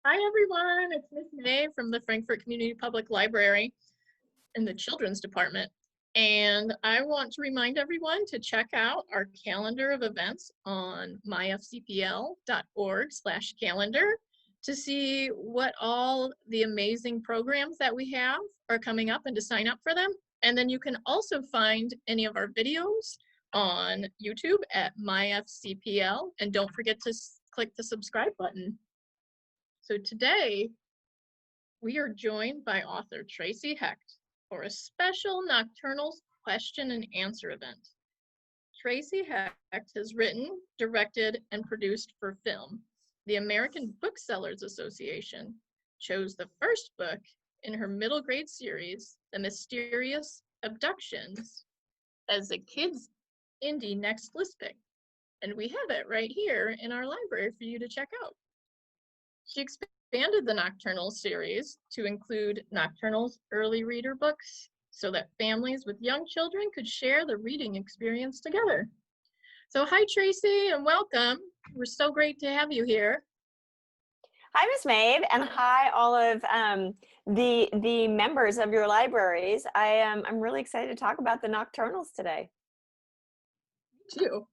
Hi everyone, it's Miss Maeve from the Frankfort Community Public Library in the Children's Department. And I want to remind everyone to check out our calendar of events on myfcpl.org/calendar to see what all the amazing programs that we have are coming up and to sign up for them. And then you can also find any of our videos on YouTube at myfcpl, and don't forget to click the subscribe button. So today, we are joined by author Tracey Hecht for a special Nocturnals question and answer event. Tracey Hecht has written, directed, and produced for film. The American Booksellers Association chose the first book in her middle grade series, The Mysterious Abductions, as a kids' indie next list pick. And we have it right here in our library for you to check out. She expanded the Nocturnal series to include Nocturnal's early reader books so that families with young children could share the reading experience together. So hi, Tracey, and welcome. We're so great to have you here. Hi, Miss Maeve, and hi, all of the members of your libraries. I'm really excited to talk about the Nocturnals today. Me too.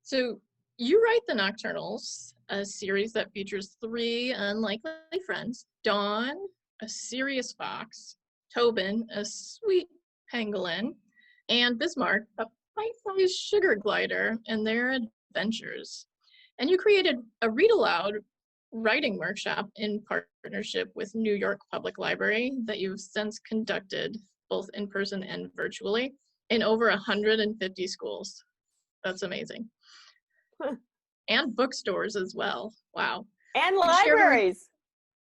So you write the Nocturnals, a series that features three unlikely friends: Dawn, a serious fox; Tobin, a sweet pangolin; and Bismarck, a bite-sized sugar glider, and their adventures. And you created a read-aloud writing workshop in partnership with New York Public Library that you've since conducted both in person and virtually in over 150 schools. That's amazing. And bookstores as well. Wow. And libraries.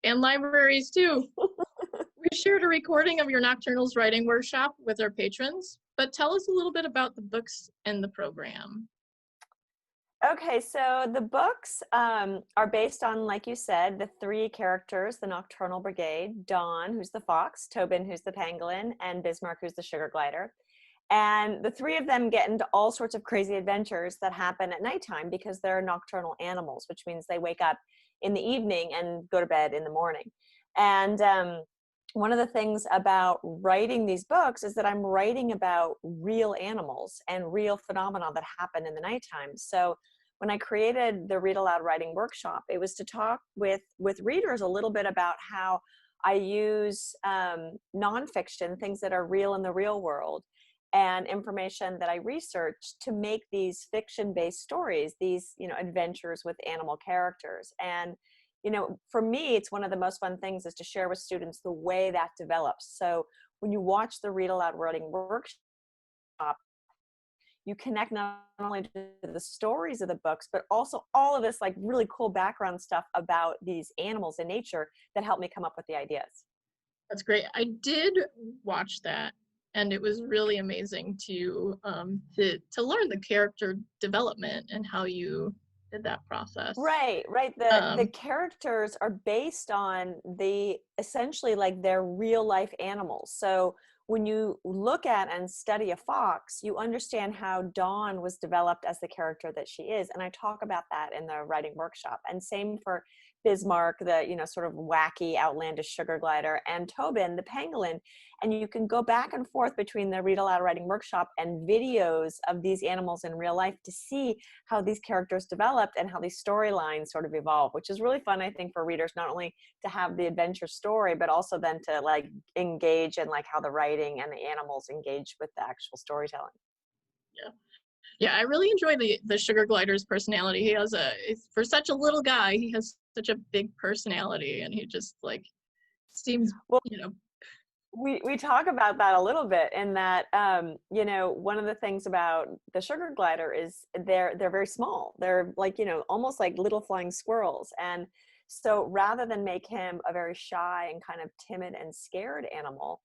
And libraries too. We shared a recording of your Nocturnals writing workshop with our patrons, but tell us a little bit about the books and the program. Okay, so the books are based on, like you said, the three characters, the Nocturnal Brigade: Dawn, who's the fox; Tobin, who's the pangolin; and Bismarck, who's the sugar glider. And the three of them get into all sorts of crazy adventures that happen at nighttime because they're nocturnal animals, which means they wake up in the evening and go to bed in the morning. And one of the things about writing these books is that I'm writing about real animals and real phenomena that happen in the nighttime. So when I created the Read Aloud Writing Workshop, it was to talk with readers a little bit about how I use nonfiction, things that are real in the real world, and information that I researched to make these fiction-based stories, these, adventures with animal characters. And, for me, it's one of the most fun things is to share with students the way that develops. So when you watch the Read Aloud Writing Workshop, you connect not only to the stories of the books, but also all of this like really cool background stuff about these animals in nature that helped me come up with the ideas. That's great. I did watch that, and it was really amazing to learn the character development and how you did that process. Right. The characters are based on essentially like their real life animals. So when you look at and study a fox, you understand how Dawn was developed as the character that she is. And I talk about that in the writing workshop. And same for Bismarck, the, sort of wacky, outlandish sugar glider, and Tobin, the pangolin. And you can go back and forth between the Read Aloud Writing Workshop and videos of these animals in real life to see how these characters developed and how these storylines sort of evolve, which is really fun, I think, for readers, not only to have the adventure story, but also then to like engage in like how the writing and the animals engage with the actual storytelling. Yeah, I really enjoy the sugar glider's personality. He has for such a little guy, he has such a big personality, and he just like seems, We talk about that a little bit in that, one of the things about the sugar glider is they're very small. They're like, almost like little flying squirrels. And so rather than make him a very shy and kind of timid and scared animal,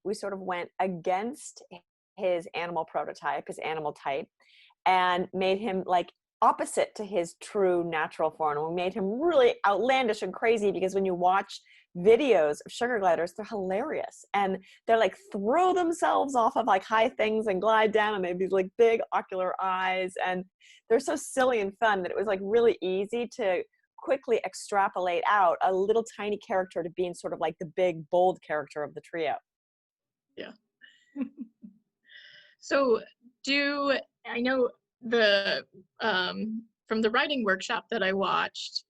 we sort of went against his animal prototype, his animal type, and made him like opposite to his true natural form. And we made him really outlandish and crazy because when you watch videos of sugar gliders, they're hilarious, and they're like throw themselves off of like high things and glide down, and they have these like big ocular eyes, and they're so silly and fun that it was like really easy to quickly extrapolate out a little tiny character to being sort of like the big, bold character of the trio. Yeah. So I know the from the writing workshop that I watched,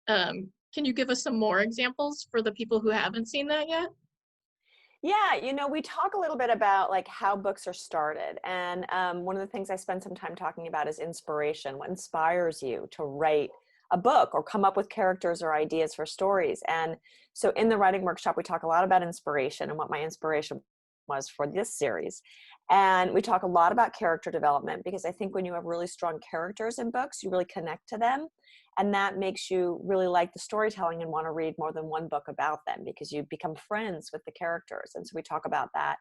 can you give us some more examples for the people who haven't seen that yet? Yeah, we talk a little bit about like how books are started. And one of the things I spend some time talking about is inspiration. What inspires you to write a book or come up with characters or ideas for stories? And so in the writing workshop, we talk a lot about inspiration and what my inspiration was for this series. And we talk a lot about character development, because I think when you have really strong characters in books, you really connect to them. And that makes you really like the storytelling and want to read more than one book about them, because you become friends with the characters. And so we talk about that.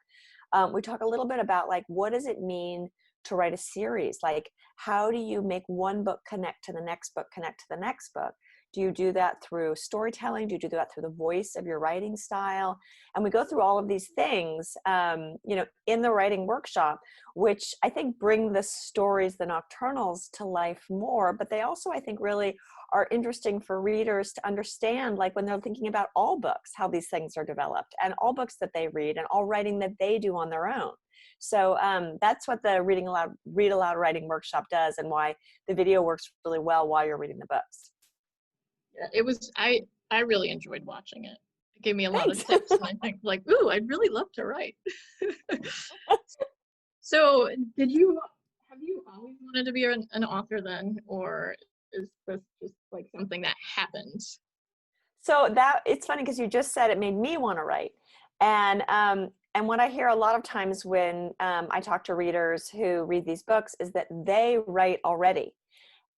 We talk a little bit about like, what does it mean to write a series? Like, how do you make one book connect to the next book, connect to the next book? Do you do that through storytelling? Do you do that through the voice of your writing style? And we go through all of these things, in the writing workshop, which I think bring the stories, the Nocturnals, to life more. But they also, I think, really are interesting for readers to understand, like when they're thinking about all books, how these things are developed, and all books that they read, and all writing that they do on their own. So that's what the Read Aloud Writing Workshop does, and why the video works really well while you're reading the books. Yeah, I really enjoyed watching it. It gave me a lot of Thanks. tips, and I think like, ooh, I'd really love to write. So have you always wanted to be an author then, or is this just like something that happened? So that it's funny because you just said it made me want to write, and what I hear a lot of times when I talk to readers who read these books is that they write already,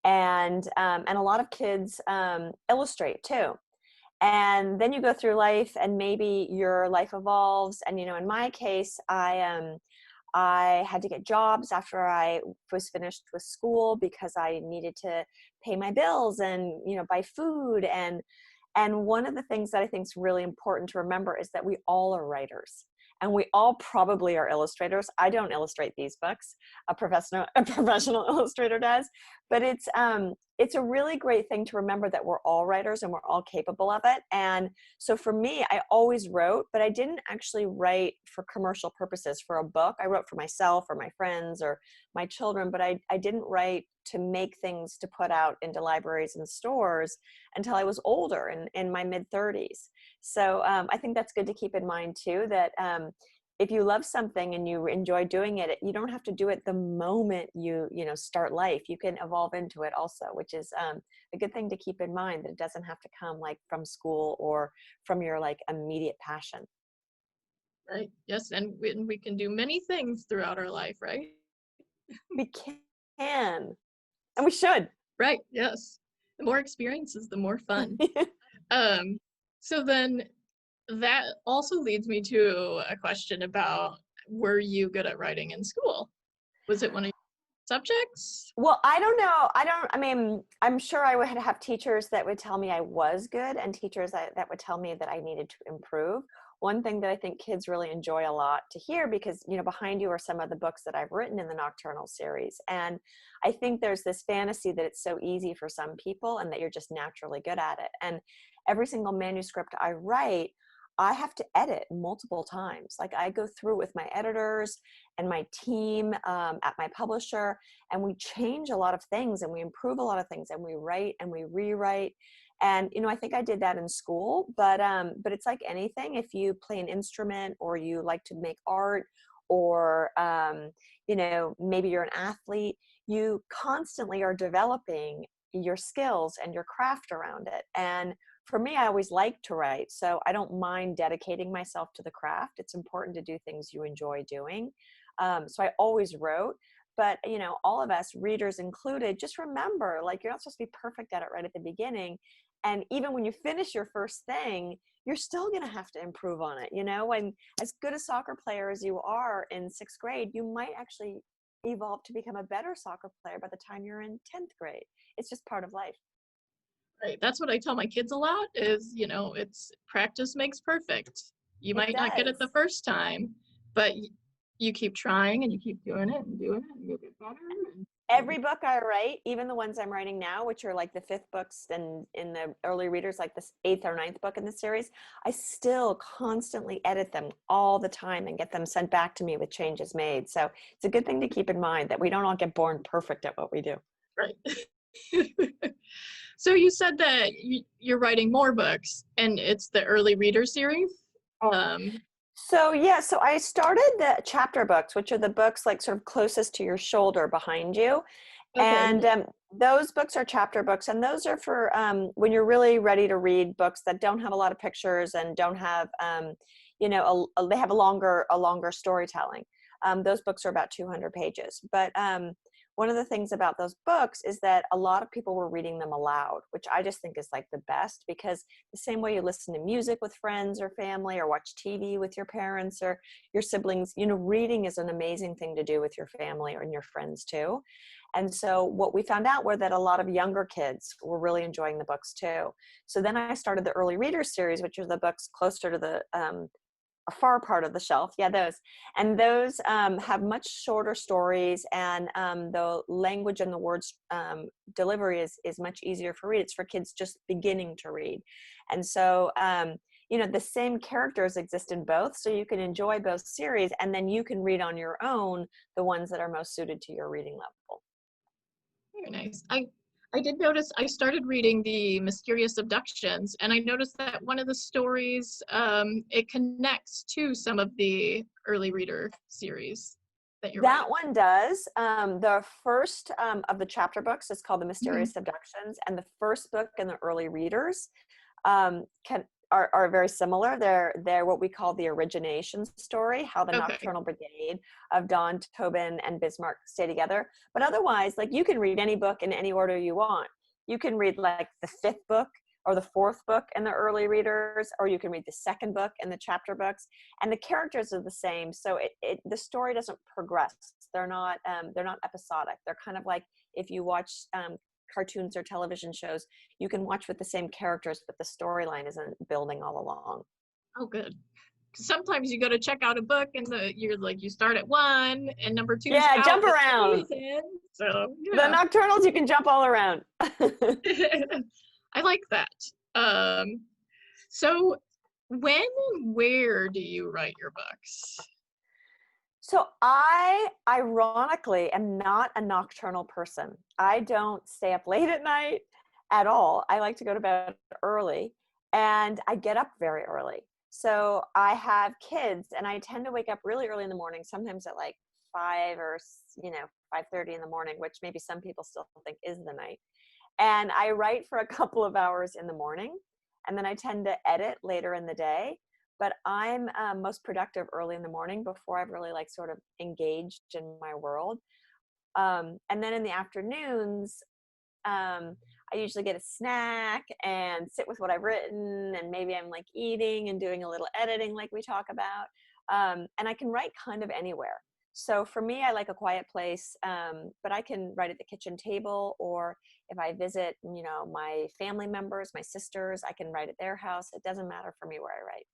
and a lot of kids illustrate too. And then you go through life, and maybe your life evolves. And in my case, I had to get jobs after I was finished with school, because I needed to pay my bills and buy food. And one of the things that I think is really important to remember is that we all are writers, and we all probably are illustrators. I don't illustrate these books. A professional illustrator does. But it's a really great thing to remember that we're all writers and we're all capable of it. And so for me, I always wrote, but I didn't actually write for commercial purposes for a book. I wrote for myself or my friends or my children, but I didn't write to make things to put out into libraries and stores until I was older, in my mid-30s. So I think that's good to keep in mind too, that if you love something and you enjoy doing it, you don't have to do it the moment you start life. You can evolve into it also, which is a good thing to keep in mind, that it doesn't have to come like from school or from your like immediate passion. Right. Yes, and we can do many things throughout our life, right? We can, and we should. Right. Yes. The more experiences, the more fun. Um, so then that also leads me to a question about, were you good at writing in school? Was it one of your subjects? Well, I don't know. I mean, I'm sure I would have teachers that would tell me I was good, and teachers that would tell me that I needed to improve. One thing that I think kids really enjoy a lot to hear, because, behind you are some of the books that I've written in the Nocturnal series. And I think there's this fantasy that it's so easy for some people and that you're just naturally good at it. And every single manuscript I write, I have to edit multiple times. Like, I go through with my editors and my team at my publisher, and we change a lot of things and we improve a lot of things, and we write and we rewrite. And I think I did that in school, but it's like anything. If you play an instrument, or you like to make art, or maybe you're an athlete, you constantly are developing your skills and your craft around it. And for me, I always like to write, so I don't mind dedicating myself to the craft. It's important to do things you enjoy doing. So I always wrote. But, all of us, readers included, just remember, like, you're not supposed to be perfect at it right at the beginning. And even when you finish your first thing, you're still going to have to improve on it. And as good a soccer player as you are in 6th grade, you might actually evolve to become a better soccer player by the time you're in 10th grade. It's just part of life. Right. That's what I tell my kids a lot is, it's practice makes perfect. You It might not get it does. the first time, but you keep trying and you keep doing it and doing it and you'll get better. Every book I write, even the ones I'm writing now, which are like the 5th books and in the early readers, like this 8th or 9th book in the series, I still constantly edit them all the time and get them sent back to me with changes made. So it's a good thing to keep in mind that we don't all get born perfect at what we do. Right. So you said that you're writing more books and it's the early reader series. So yeah, so I started the chapter books, which are the books like sort of closest to your shoulder behind you. Okay. And those books are chapter books, and those are for when you're really ready to read books that don't have a lot of pictures and don't have, they have a longer storytelling. Those books are about 200 pages. But one of the things about those books is that a lot of people were reading them aloud, which I just think is like the best, because the same way you listen to music with friends or family or watch TV with your parents or your siblings, reading is an amazing thing to do with your family and your friends too. And so what we found out were that a lot of younger kids were really enjoying the books too. So then I started the early reader series, which are the books closer to the a far part of the shelf. Yeah, those. And those have much shorter stories, and the language and the words delivery is much easier for read. It's for kids just beginning to read. And so, the same characters exist in both, so you can enjoy both series, and then you can read on your own the ones that are most suited to your reading level. Very nice. I did notice I started reading the Mysterious Abductions, and I noticed that one of the stories it connects to some of the early reader series that you're That writing. one does. The first of the chapter books is called The Mysterious Mm-hmm. Abductions, and the first book in the early readers are very similar. They're what we call the origination story, how the Okay. Nocturnal Brigade of Dawn, Tobin, and Bismarck stay together. But otherwise, like, you can read any book in any order you want. You can read like the 5th book or the 4th book in the early readers, or you can read the 2nd book in the chapter books, and the characters are the same. So the story doesn't progress. They're not episodic. They're kind of like if you watch cartoons or television shows, you can watch with the same characters, but the storyline isn't building all along. Oh, good. Sometimes you go to check out a book and you start at 1 and number 2's Yeah, out jump this around. season. So The yeah. Nocturnals, you can jump all around. I like that. So when and where do you write your books? So I, ironically, am not a nocturnal person. I don't stay up late at night at all. I like to go to bed early, and I get up very early. So I have kids, and I tend to wake up really early in the morning, sometimes at like 5 or 5:30 in the morning, which maybe some people still think is the night. And I write for a couple of hours in the morning, and then I tend to edit later in the day. But I'm most productive early in the morning before I've really like sort of engaged in my world. And then in the afternoons, I usually get a snack and sit with what I've written, and maybe I'm like eating and doing a little editing like we talk about. And I can write kind of anywhere. So for me, I like a quiet place, but I can write at the kitchen table, or if I visit, my family members, my sisters, I can write at their house. It doesn't matter for me where I write.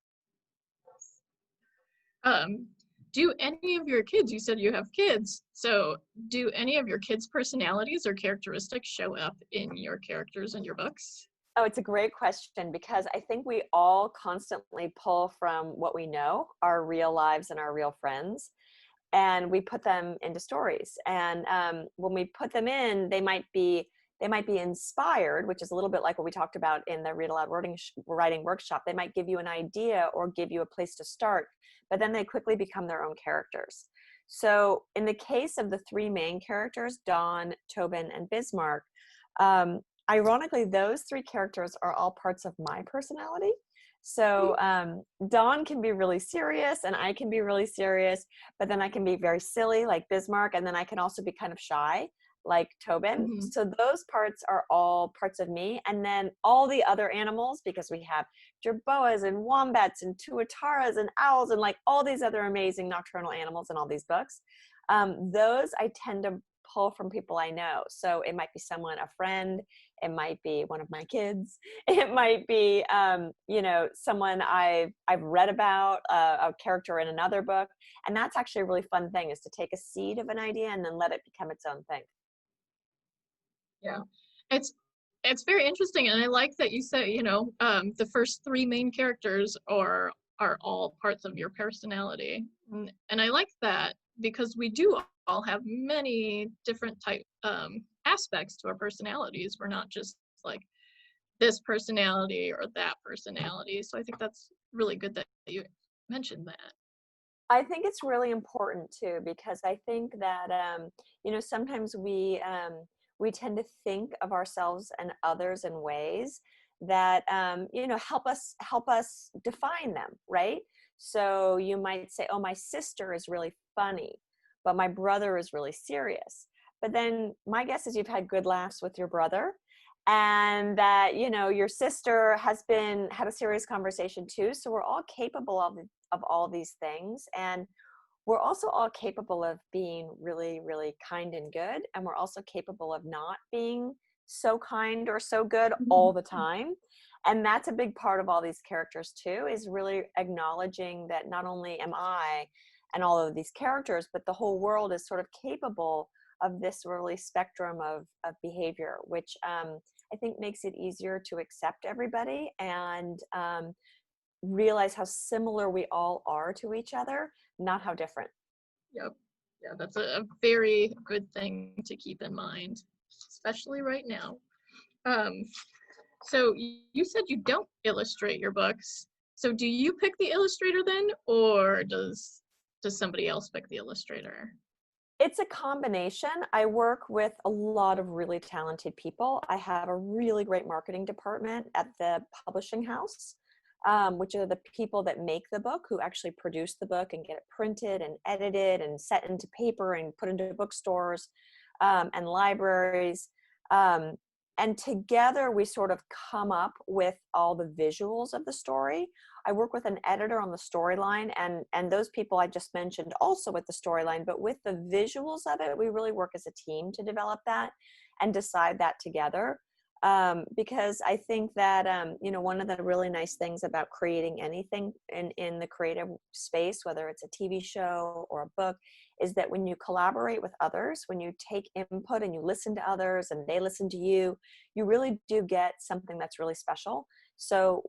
Um, do any of your kids, you said you have kids, so do any of your kids' personalities or characteristics show up in your characters in your books? Oh, it's a great question, because I think we all constantly pull from what we know, our real lives and our real friends, and we put them into stories. And when we put them in, they might be inspired, which is a little bit like what we talked about in the Read Aloud writing workshop. They might give you an idea or give you a place to start, but then they quickly become their own characters. So in the case of the 3 main characters, Dawn, Tobin, and Bismarck, ironically, those 3 characters are all parts of my personality. So Dawn can be really serious, and I can be really serious, but then I can be very silly like Bismarck, and then I can also be kind of shy like Tobin. Mm-hmm. So those parts are all parts of me. And then all the other animals, because we have jerboas and wombats and tuataras and owls and like all these other amazing nocturnal animals in all these books, those I tend to pull from people I know. So it might be someone, a friend, it might be one of my kids, it might be, you know, someone I've read about, a character in another book. And that's actually a really fun thing, is to take a seed of an idea and then let it become its own thing. Yeah. It's it's very interesting, and I like that you say, you know, the first three main characters are all parts of your personality. And I like that because we do all have many different type aspects to our personalities. We're not just like this personality or that personality. So I think that's really good that you mentioned that. I think it's really important too, because I think that you know, sometimes we tend to think of ourselves and others in ways that you know, help us define them, right? So you might say, "Oh, my sister is really funny, but my brother is really serious." But then my guess is you've had good laughs with your brother, and that, you know, your sister has had a serious conversation too. So we're all capable of all these things, and we're also all capable of being really, really kind and good, and we're also capable of not being so kind or so good all the time. And that's a big part of all these characters too, is really acknowledging that not only am I and all of these characters, but the whole world is sort of capable of this really spectrum of behavior, which I think makes it easier to accept everybody, and realize how similar we all are to each other, not how different. Yep. Yeah, that's a very good thing to keep in mind, especially right now. Um, so you said you don't illustrate your books. So do you pick the illustrator then, or does somebody else pick the illustrator? It's a combination. I work with a lot of really talented people. I have a really great marketing department at the publishing house, which are the people that make the book, who actually produce the book and get it printed and edited and set into paper and put into bookstores and libraries. Um, and together we sort of come up with all the visuals of the story. I work with an editor on the storyline, and those people I just mentioned also with the storyline, but with the visuals of it, we really work as a team to develop that and decide that together. Because I think that, you know, one of the really nice things about creating anything in the creative space, whether it's a TV show or a book, is that when you collaborate with others, when you take input and you listen to others and they listen to you, you really do get something that's really special. So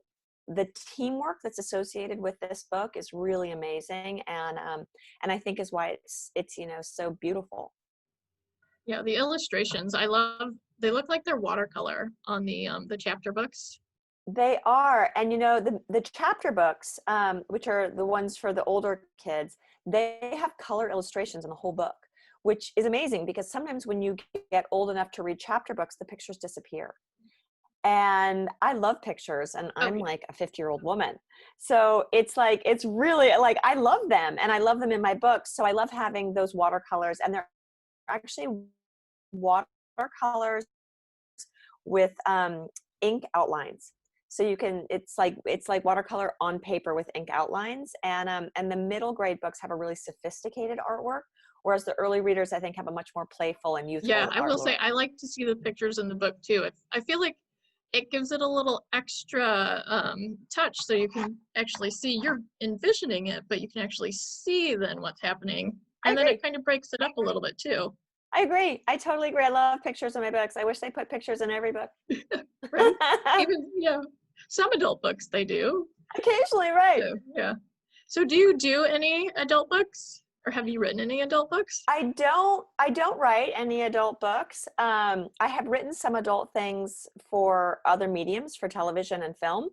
the teamwork that's associated with this book is really amazing, and I think is why it's you know, so beautiful. Yeah, the illustrations, I love, they look like they're watercolor on the chapter books. They are, and you know, the chapter books, which are the ones for the older kids, they have color illustrations in the whole book, which is amazing because sometimes when you get old enough to read chapter books, the pictures disappear. And I love pictures, and Oh, I'm yeah. like a 50-year-old woman. So it's like, it's really like, I love them and I love them in my books. So I love having those watercolors, and they're actually watercolors with ink outlines. So you can, it's like watercolor on paper with ink outlines. And the middle grade books have a really sophisticated artwork, whereas the early readers, I think, have a much more playful and Yeah, youthful I will artwork. say I like to see the pictures in the book too. I feel like it gives it a little extra touch, so you can actually see, you're envisioning it, but you can actually see then what's happening. I And then it agree. kind of breaks it up a little bit too. I agree. I totally agree. I love pictures in my books. I wish they put pictures in every book. Right? Even, yeah, some adult books they do. Occasionally, right. So, yeah. So do you do any adult books, or have you written any adult books? I don't write any adult books. I have written some adult things for other mediums, for television and film.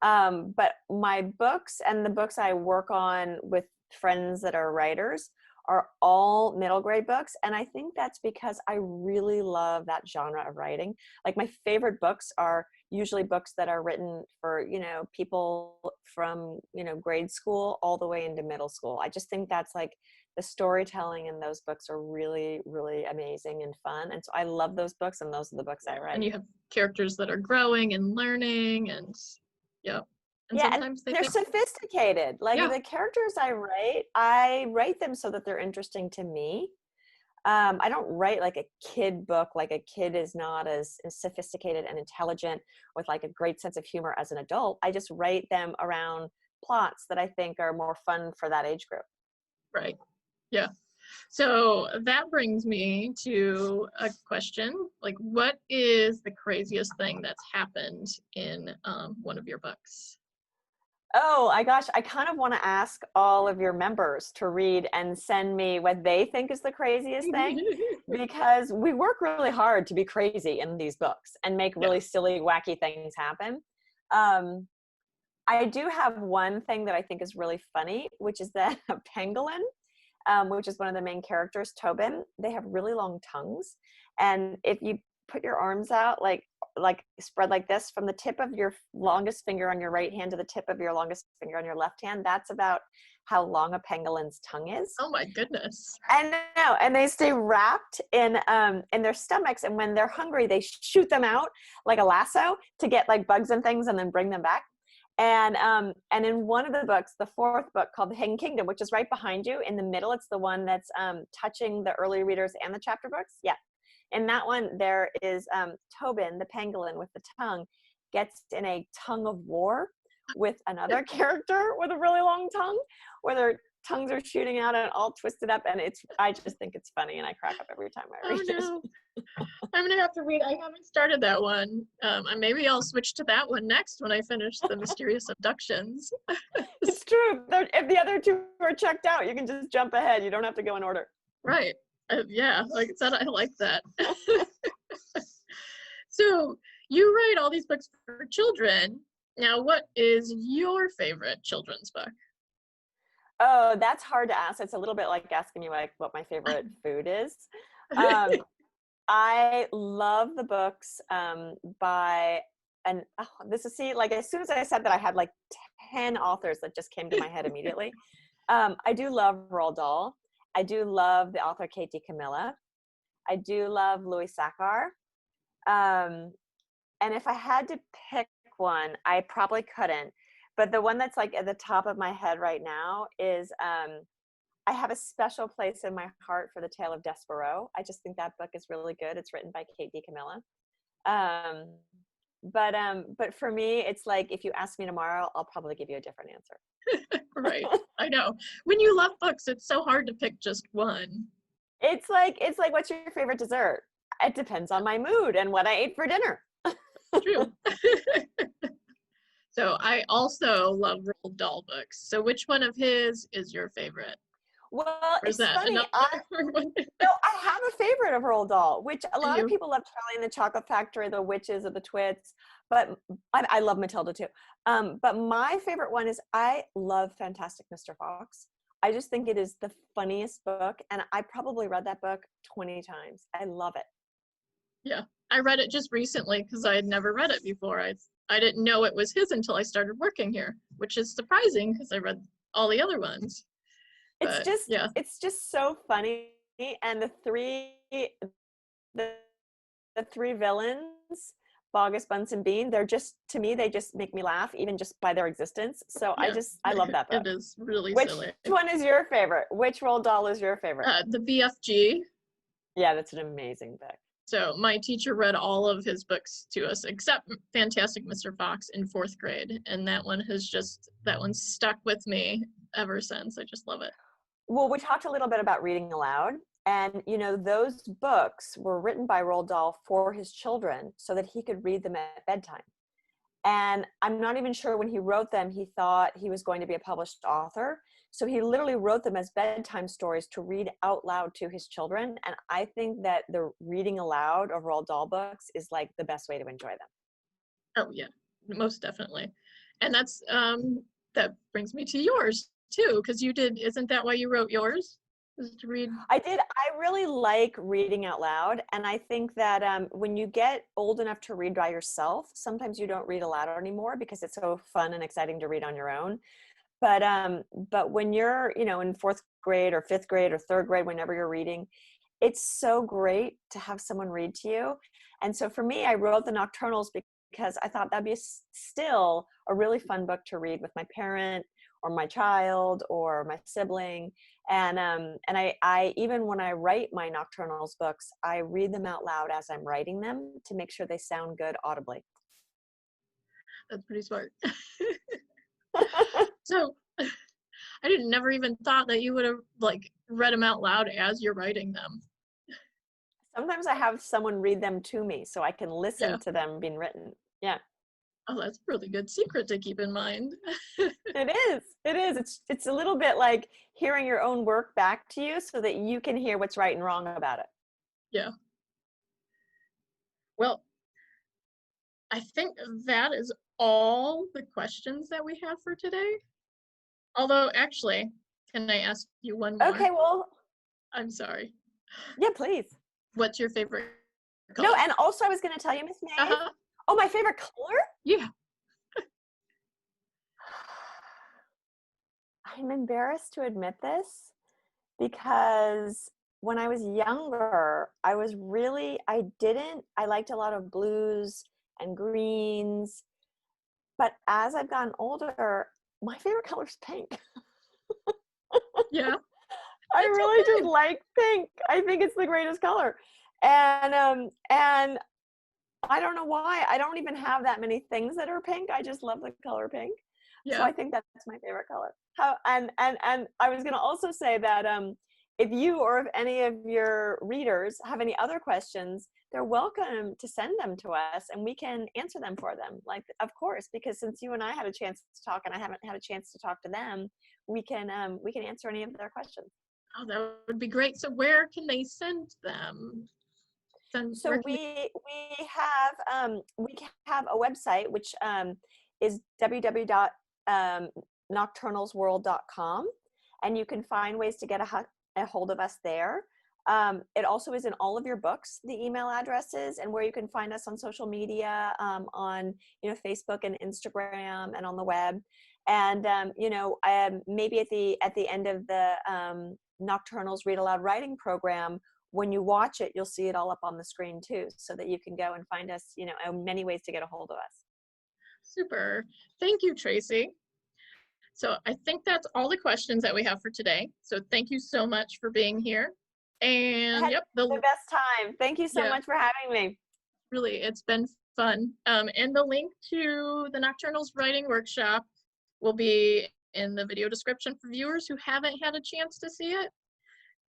But my books and the books I work on with friends that are writers are all middle grade books. And I think that's because I really love that genre of writing. Like, my favorite books are usually books that are written for, you know, people from, you know, grade school all the way into middle school. I just think that's like, the storytelling in those books are really, really amazing and fun. And so I love those books, and those are the books I And write. you have characters that are growing and learning, and yeah. And Yeah, and sometimes they they're think, sophisticated. Like, yeah, the characters I write them so that they're interesting to me. I don't write like a kid book, like a kid is not as sophisticated and intelligent with like a great sense of humor as an adult. I just write them around plots that I think are more fun for that age group. Right. Yeah. So that brings me to a question, like what is the craziest thing that's happened in one of your books? Oh my gosh, I kind of want to ask all of your members to read and send me what they think is the craziest thing, because we work really hard to be crazy in these books and make really silly, wacky things happen. I do have one thing that I think is really funny, which is that a pangolin, which is one of the main characters, Tobin, they have really long tongues. And if you put your arms out, like spread like this from the tip of your longest finger on your right hand to the tip of your longest finger on your left hand, that's about how long a pangolin's tongue is. Oh my goodness. I know, and they stay wrapped in their stomachs, and when they're hungry, they shoot them out like a lasso to get like bugs and things, and then bring them back. And in one of the books, the fourth book called The Hidden Kingdom, which is right behind you in the middle, it's the one that's touching the early readers and the chapter books. Yeah. In that one, there is Tobin, the pangolin with the tongue, gets in a tongue of war with another character with a really long tongue, where their tongues are shooting out and all twisted up. And I just think it's funny, and I crack up every time I read it. I'm gonna have to read. I haven't started that one. Maybe I'll switch to that one next when I finish the Mysterious Abductions. It's true. If the other two are checked out, you can just jump ahead. You don't have to go in order. Right. Yeah, like I said, I like that. So you write all these books for children. Now, what is your favorite children's book? Oh, that's hard to ask. It's a little bit like asking me like what my favorite food is. I love the books by, and like as soon as I said that, I had like 10 authors that just came to my head immediately. I do love Roald Dahl. I do love the author Katie Camilla. I do love Louis Sachar. And if I had to pick one, I probably couldn't. But the one that's like at the top of my head right now is I have a special place in my heart for The Tale of Despereaux. I just think that book is really good. It's written by Katie Camilla. But for me, it's like if you ask me tomorrow, I'll probably give you a different answer. Right. I know. When you love books, it's so hard to pick just one. It's like what's your favorite dessert? It depends on my mood and what I ate for dinner. True. So I also love Roald Dahl books. So which one of his is your favorite? Well, it's funny. I have a favorite of Roald Dahl, which a lot of people love Charlie and the Chocolate Factory, The Witches, or The Twits, but I love Matilda too. But my favorite one is I love Fantastic Mr. Fox. I just think it is the funniest book, and I probably read that book 20 times. I love it. Yeah, I read it just recently because I had never read it before. I didn't know it was his until I started working here, which is surprising because I read all the other ones. It's just so funny, and the three villains, Bogus, Bunce, and Bean, they're just, to me, they just make me laugh even just by their existence. So yeah. I love that book. It is really silly. Which one is your favorite? Which Roald Dahl is your favorite? The BFG. Yeah, that's an amazing book. So my teacher read all of his books to us except Fantastic Mr. Fox in 4th grade, and that one stuck with me ever since. I just love it. Well, we talked a little bit about reading aloud, and those books were written by Roald Dahl for his children so that he could read them at bedtime. And I'm not even sure when he wrote them he thought he was going to be a published author. So he literally wrote them as bedtime stories to read out loud to his children. And I think that the reading aloud of Roald Dahl books is like the best way to enjoy them. Oh yeah, most definitely. And that's that brings me to yours too, because isn't that why you wrote yours? Was to read? I did. I really like reading out loud. And I think that when you get old enough to read by yourself, sometimes you don't read aloud anymore because it's so fun and exciting to read on your own. But when you're, in 4th grade or 5th grade or 3rd grade, whenever you're reading, it's so great to have someone read to you. And so for me, I wrote the Nocturnals because I thought that'd be still a really fun book to read with my parent my child or my sibling. And I even when I write my Nocturnals books, I read them out loud as I'm writing them to make sure they sound good audibly. That's pretty smart. So I didn't never even thought that you would have like read them out loud as you're writing them. Sometimes I have someone read them to me so I can listen Yeah. to them being written. Yeah. Oh, that's a really good secret to keep in mind. It is. It is. It's a little bit like hearing your own work back to you so that you can hear what's right and wrong about it. Yeah. Well, I think that is all the questions that we have for today. Although, actually, can I ask you one more? Okay, well, I'm sorry. yeah, please. What's your favorite color? No, and also I was going to tell you, Miss Maeve. Uh-huh. Oh, my favorite color? Yeah. I'm embarrassed to admit this because when I was younger, I liked a lot of blues and greens. But as I've gotten older, my favorite color is pink. Yeah. I That's really just okay. like pink. I think it's the greatest color. And I don't know why. I don't even have that many things that are pink. I just love the color pink. So Yeah. I think that's my favorite color. And I was going to also say that if you or if any of your readers have any other questions, they're welcome to send them to us and we can answer them for them. Like, of course, because since you and I had a chance to talk and I haven't had a chance to talk to them, we can answer any of their questions. Oh, that would be great. So where can they send them? So we have a website which is www.nocturnalsworld.com, and you can find ways to get a hold of us there. It also is in all of your books, the email addresses, and where you can find us on social media, on Facebook and Instagram, and on the web. And maybe at the end of the Nocturnals Read Aloud Writing Program, when you watch it, you'll see it all up on the screen too, so that you can go and find us, many ways to get a hold of us. Super. Thank you, Tracey. So I think that's all the questions that we have for today. So thank you so much for being here. And yep, the best time. Thank you so much for having me. Really, it's been fun. And the link to the Nocturnals Writing Workshop will be in the video description for viewers who haven't had a chance to see it.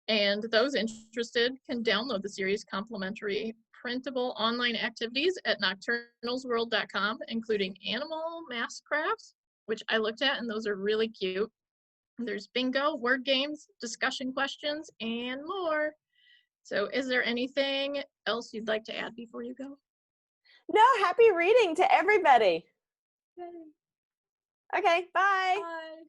And those interested can download the series' complimentary printable online activities at nocturnalsworld.com, including animal mask crafts, which I looked at, and those are really cute. There's bingo, word games, discussion questions, and more. So is there anything else you'd like to add before you go? No, happy reading to everybody. Yay. Okay, bye. Bye.